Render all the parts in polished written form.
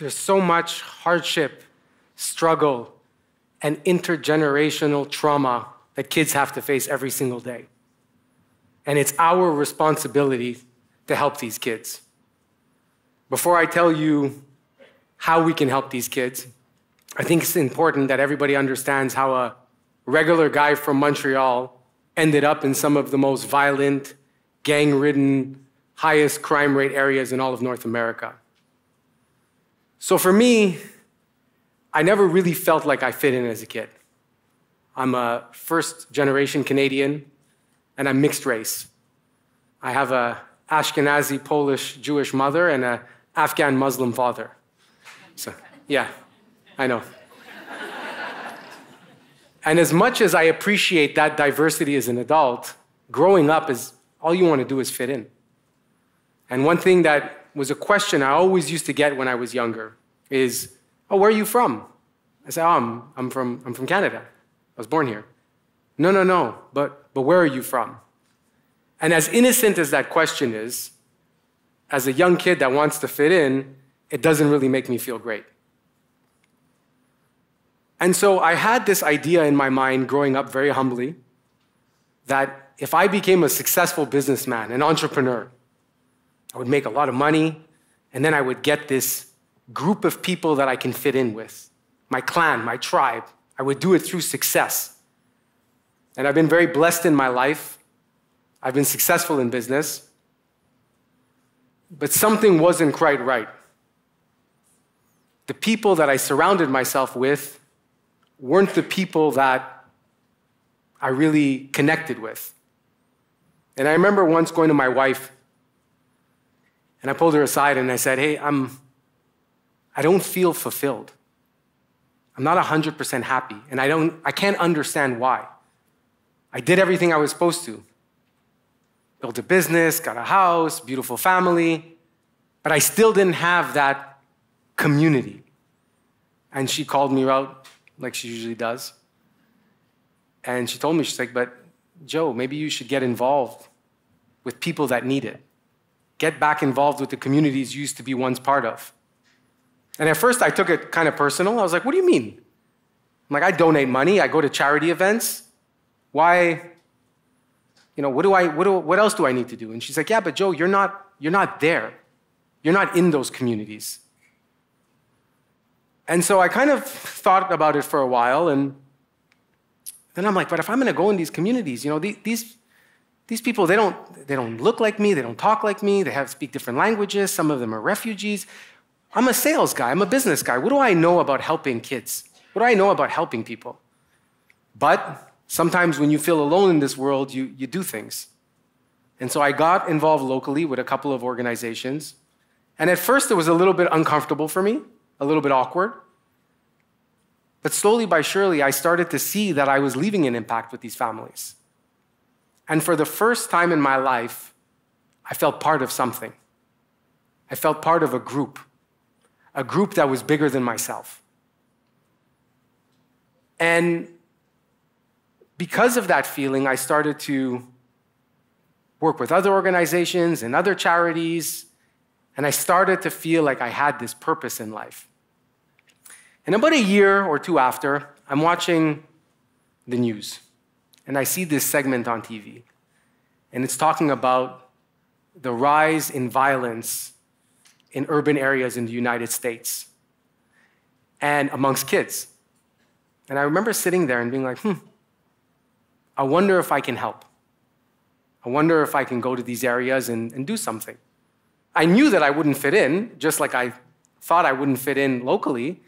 There's so much hardship, struggle, and intergenerational trauma that kids have to face every single day. And it's our responsibility to help these kids. Before I tell you how we can help these kids, I think it's important that everybody understands how a regular guy from Montreal ended up in some of the most violent, gang-ridden, highest crime rate areas in all of North America. So for me, I never really felt like I fit in as a kid. I'm a first-generation Canadian, and I'm mixed race. I have an Ashkenazi Polish Jewish mother and an Afghan Muslim father. So, yeah, I know. And as much as I appreciate that diversity as an adult, growing up is all you want to do is fit in. And one thing that was a question I always used to get when I was younger is, oh, where are you from? I said, oh, I'm from Canada. I was born here. No, but where are you from? And as innocent as that question is, as a young kid that wants to fit in, it doesn't really make me feel great. And so I had this idea in my mind growing up very humbly that if I became a successful businessman, an entrepreneur, I would make a lot of money, and then I would get this group of people that I can fit in with, my clan, my tribe. I would do it through success. And I've been very blessed in my life. I've been successful in business. But something wasn't quite right. The people that I surrounded myself with weren't the people that I really connected with. And I remember once going to my wife, and I pulled her aside and I said, hey, I don't feel fulfilled. I'm not 100% happy, and I can't understand why. I did everything I was supposed to. Built a business, got a house, beautiful family, but I still didn't have that community. And she called me out like she usually does. And she told me, she's like, but Joe, maybe you should get involved with people that need it. Get back involved with the communities you used to be once part of. And at first I took it kind of personal. I was like, what do you mean? I'm like, I donate money, I go to charity events. Why, what else do I need to do? And she's like, yeah, but Joe, you're not there. You're not in those communities. And so I kind of thought about it for a while, and then I'm like, but if I'm gonna go in these communities, these people, they don't look like me, they don't talk like me, they speak different languages, some of them are refugees. I'm a sales guy, I'm a business guy. What do I know about helping kids? What do I know about helping people? But sometimes when you feel alone in this world, you do things. And so I got involved locally with a couple of organizations. And at first it was a little bit uncomfortable for me, a little bit awkward. But slowly but surely, I started to see that I was leaving an impact with these families. And for the first time in my life, I felt part of something. I felt part of a group that was bigger than myself. And because of that feeling, I started to work with other organizations and other charities, and I started to feel like I had this purpose in life. And about a year or two after, I'm watching the news, and I see this segment on TV, and it's talking about the rise in violence in urban areas in the United States and amongst kids. And I remember sitting there and being like, I wonder if I can help. I wonder if I can go to these areas and do something. I knew that I wouldn't fit in, just like I thought I wouldn't fit in locally,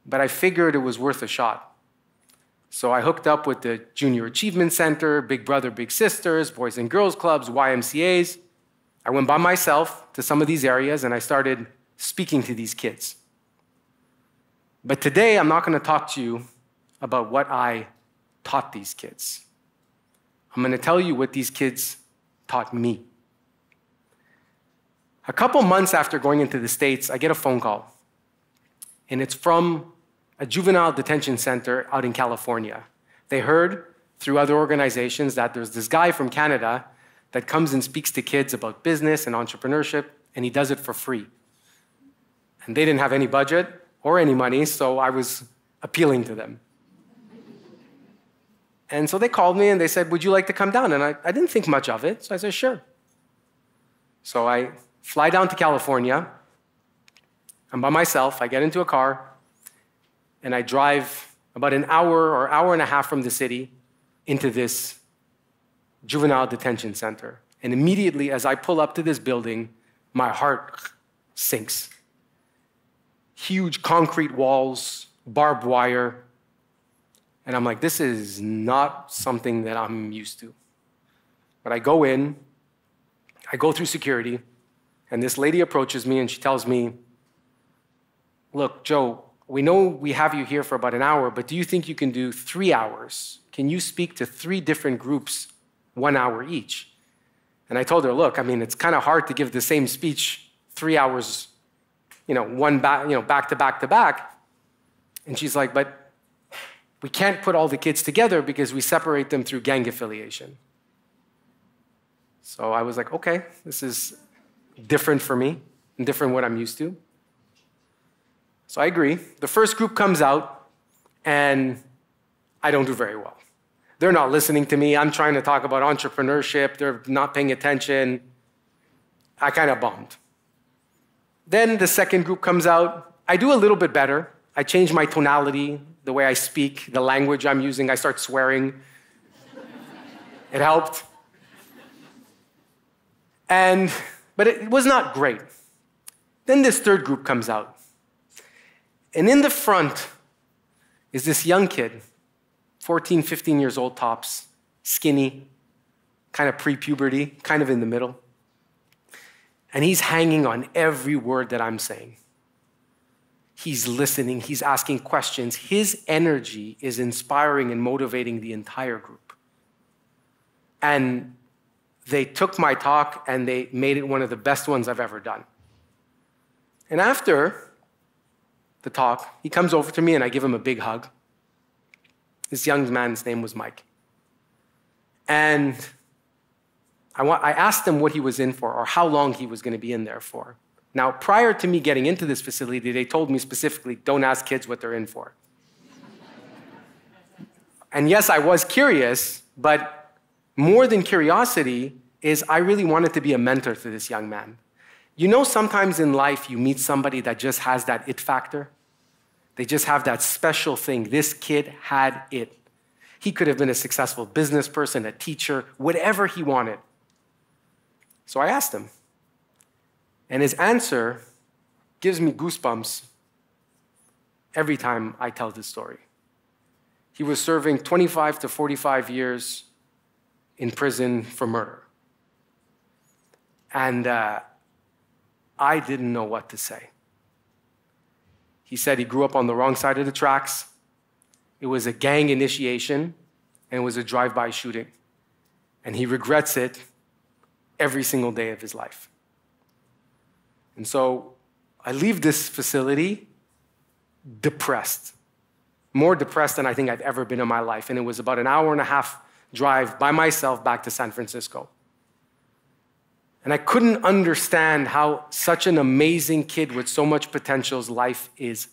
but I figured it was worth a shot. So I hooked up with the Junior Achievement Center, Big Brother, Big Sisters, Boys and Girls Clubs, YMCAs. I went by myself to some of these areas and I started speaking to these kids. But today, I'm not going to talk to you about what I taught these kids. I'm going to tell you what these kids taught me. A couple months after going into the States, I get a phone call. And it's from a juvenile detention center out in California. They heard through other organizations that there's this guy from Canada that comes and speaks to kids about business and entrepreneurship, and he does it for free. And they didn't have any budget or any money, so I was appealing to them. And so they called me and they said, would you like to come down? And I didn't think much of it, so I said, sure. So I fly down to California. I'm by myself. I get into a car, and I drive about an hour or hour and a half from the city into this juvenile detention center. And immediately as I pull up to this building, my heart sinks. Huge concrete walls, barbed wire. And I'm like, this is not something that I'm used to. But I go in, I go through security, and this lady approaches me and she tells me, look, Joe, we know we have you here for about an hour, but do you think you can do 3 hours? Can you speak to 3 different groups, 1 hour each? And I told her, look, I mean, it's kind of hard to give the same speech 3 hours, back to back to back. And she's like, but we can't put all the kids together because we separate them through gang affiliation. So I was like, okay, this is different for me and different what I'm used to. So I agree. The first group comes out, and I don't do very well. They're not listening to me. I'm trying to talk about entrepreneurship. They're not paying attention. I kind of bombed. Then the second group comes out. I do a little bit better. I change my tonality, the way I speak, the language I'm using. I start swearing. It helped. But it was not great. Then this third group comes out. And in the front is this young kid, 14, 15 years old tops, skinny, kind of pre-puberty, kind of in the middle. And he's hanging on every word that I'm saying. He's listening, he's asking questions. His energy is inspiring and motivating the entire group. And they took my talk and they made it one of the best ones I've ever done. And after the talk, he comes over to me and I give him a big hug. This young man's name was Mike. And I asked him what he was in for or how long he was going to be in there for. Now, prior to me getting into this facility, they told me specifically, don't ask kids what they're in for. And yes, I was curious, but more than curiosity is I really wanted to be a mentor to this young man. You know, sometimes in life you meet somebody that just has that it factor. They just have that special thing. This kid had it. He could have been a successful business person, a teacher, whatever he wanted. So I asked him. And his answer gives me goosebumps every time I tell this story. He was serving 25 to 45 years in prison for murder. And I didn't know what to say. He said he grew up on the wrong side of the tracks. It was a gang initiation, and it was a drive-by shooting. And he regrets it every single day of his life. And so I leave this facility depressed, more depressed than I think I've ever been in my life. And it was about an hour and a half drive by myself back to San Francisco. And I couldn't understand how such an amazing kid with so much potential's life is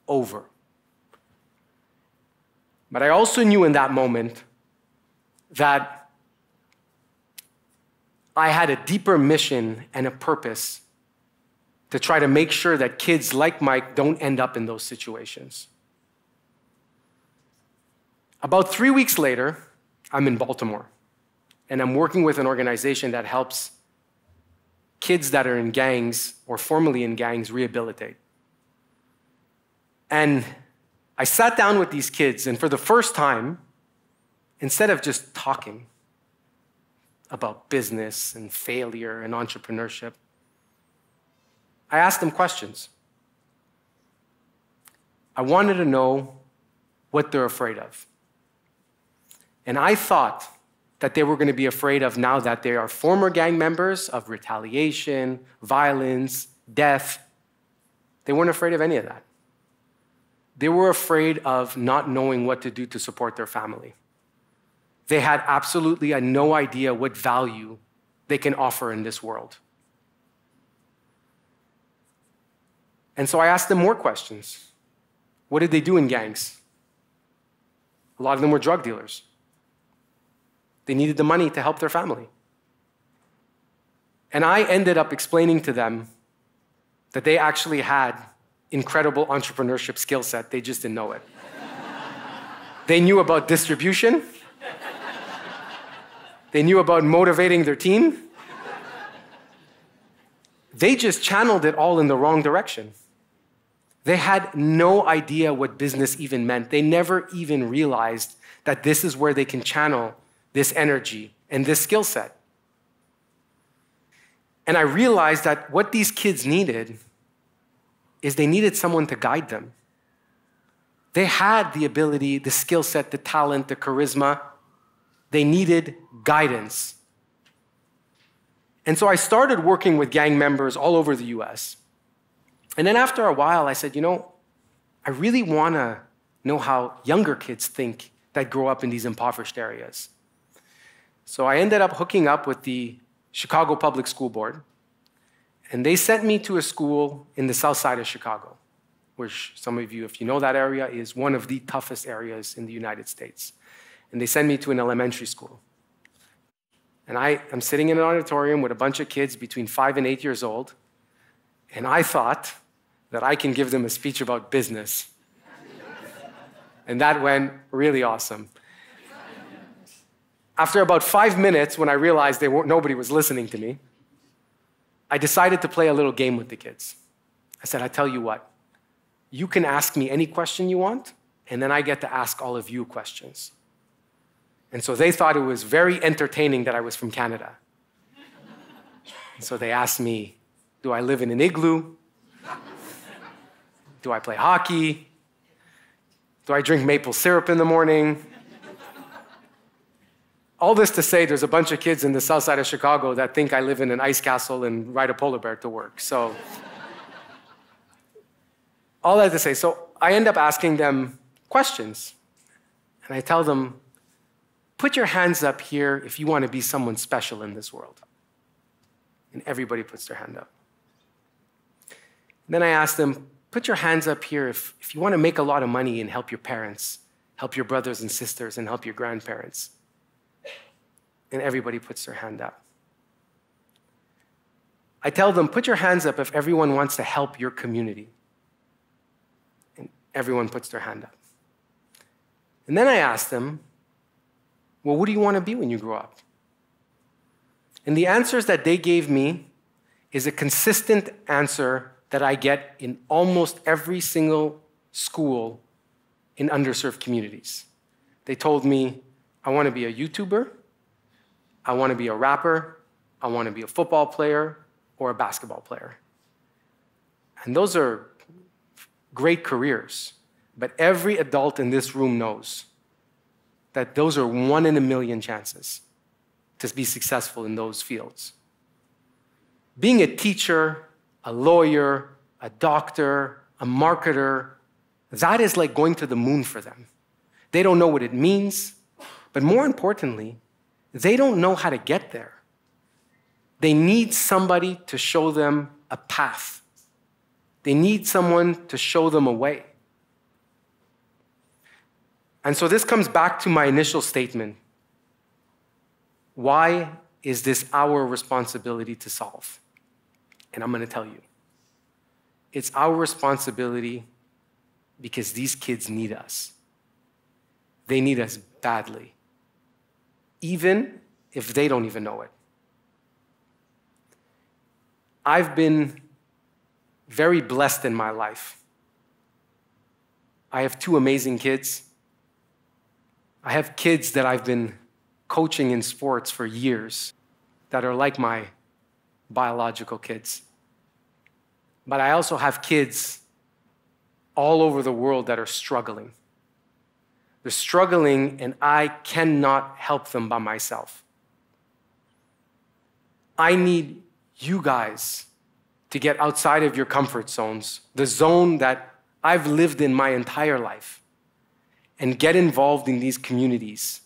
over. But I also knew in that moment that I had a deeper mission and a purpose to try to make sure that kids like Mike don't end up in those situations. About 3 weeks later, I'm in Baltimore, and I'm working with an organization that helps kids that are in gangs or formerly in gangs rehabilitate. And I sat down with these kids, and for the first time, instead of just talking about business and failure and entrepreneurship, I asked them questions. I wanted to know what they're afraid of. And I thought that they were going to be afraid of, now that they are former gang members, of retaliation, violence, death. They weren't afraid of any of that. They were afraid of not knowing what to do to support their family. They had absolutely no idea what value they can offer in this world. And so I asked them more questions. What did they do in gangs? A lot of them were drug dealers. They needed the money to help their family. And I ended up explaining to them that they actually had incredible entrepreneurship skill set. They just didn't know it. They knew about distribution. They knew about motivating their team. They just channeled it all in the wrong direction. They had no idea what business even meant. They never even realized that this is where they can channel this energy and this skill set. And I realized that what these kids needed is they needed someone to guide them. They had the ability, the skill set, the talent, the charisma. They needed guidance. And so I started working with gang members all over the US. And then after a while, I said, I really want to know how younger kids think that grow up in these impoverished areas. So I ended up hooking up with the Chicago Public School Board, and they sent me to a school in the south side of Chicago, which some of you, if you know that area, is one of the toughest areas in the United States. And they sent me to an elementary school. And I am sitting in an auditorium with a bunch of kids between 5 and 8 years old, and I thought that I can give them a speech about business. And that went really awesome. After about 5 minutes, when I realized nobody was listening to me, I decided to play a little game with the kids. I said, I tell you what, you can ask me any question you want, and then I get to ask all of you questions. And so they thought it was very entertaining that I was from Canada. And so they asked me, do I live in an igloo? Do I play hockey? Do I drink maple syrup in the morning? All this to say, there's a bunch of kids in the south side of Chicago that think I live in an ice castle and ride a polar bear to work. So, all that to say, so I end up asking them questions. And I tell them, put your hands up here if you want to be someone special in this world. And everybody puts their hand up. And then I ask them, put your hands up here if you want to make a lot of money and help your parents, help your brothers and sisters, and help your grandparents. And everybody puts their hand up. I tell them, put your hands up if everyone wants to help your community. And everyone puts their hand up. And then I ask them, well, what do you want to be when you grow up? And the answers that they gave me is a consistent answer that I get in almost every single school in underserved communities. They told me, I want to be a YouTuber, I want to be a rapper, I want to be a football player or a basketball player. And those are great careers, but every adult in this room knows that those are 1 in a million chances to be successful in those fields. Being a teacher, a lawyer, a doctor, a marketer, that is like going to the moon for them. They don't know what it means, but more importantly, they don't know how to get there. They need somebody to show them a path. They need someone to show them a way. And so this comes back to my initial statement. Why is this our responsibility to solve? And I'm going to tell you. It's our responsibility because these kids need us. They need us badly, even if they don't even know it. I've been very blessed in my life. I have 2 amazing kids. I have kids that I've been coaching in sports for years that are like my biological kids. But I also have kids all over the world that are struggling. They're struggling, and I cannot help them by myself. I need you guys to get outside of your comfort zones, the zone that I've lived in my entire life, and get involved in these communities.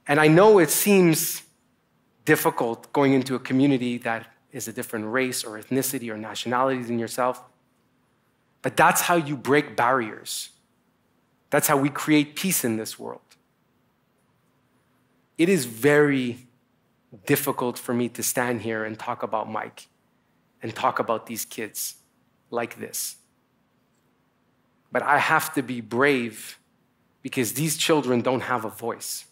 And I know it seems difficult going into a community that is a different race or ethnicity or nationality than yourself. But that's how you break barriers. That's how we create peace in this world. It is very difficult for me to stand here and talk about Mike and talk about these kids like this. But I have to be brave because these children don't have a voice.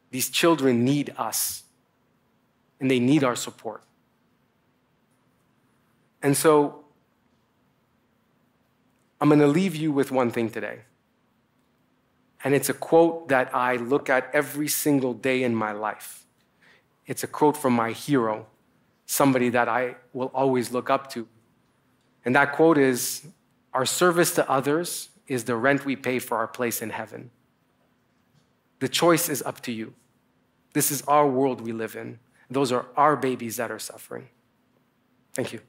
These children need us, and they need our support. And so I'm going to leave you with one thing today. And it's a quote that I look at every single day in my life. It's a quote from my hero, somebody that I will always look up to. And that quote is, "Our service to others is the rent we pay for our place in heaven." The choice is up to you. This is our world we live in. Those are our babies that are suffering. Thank you.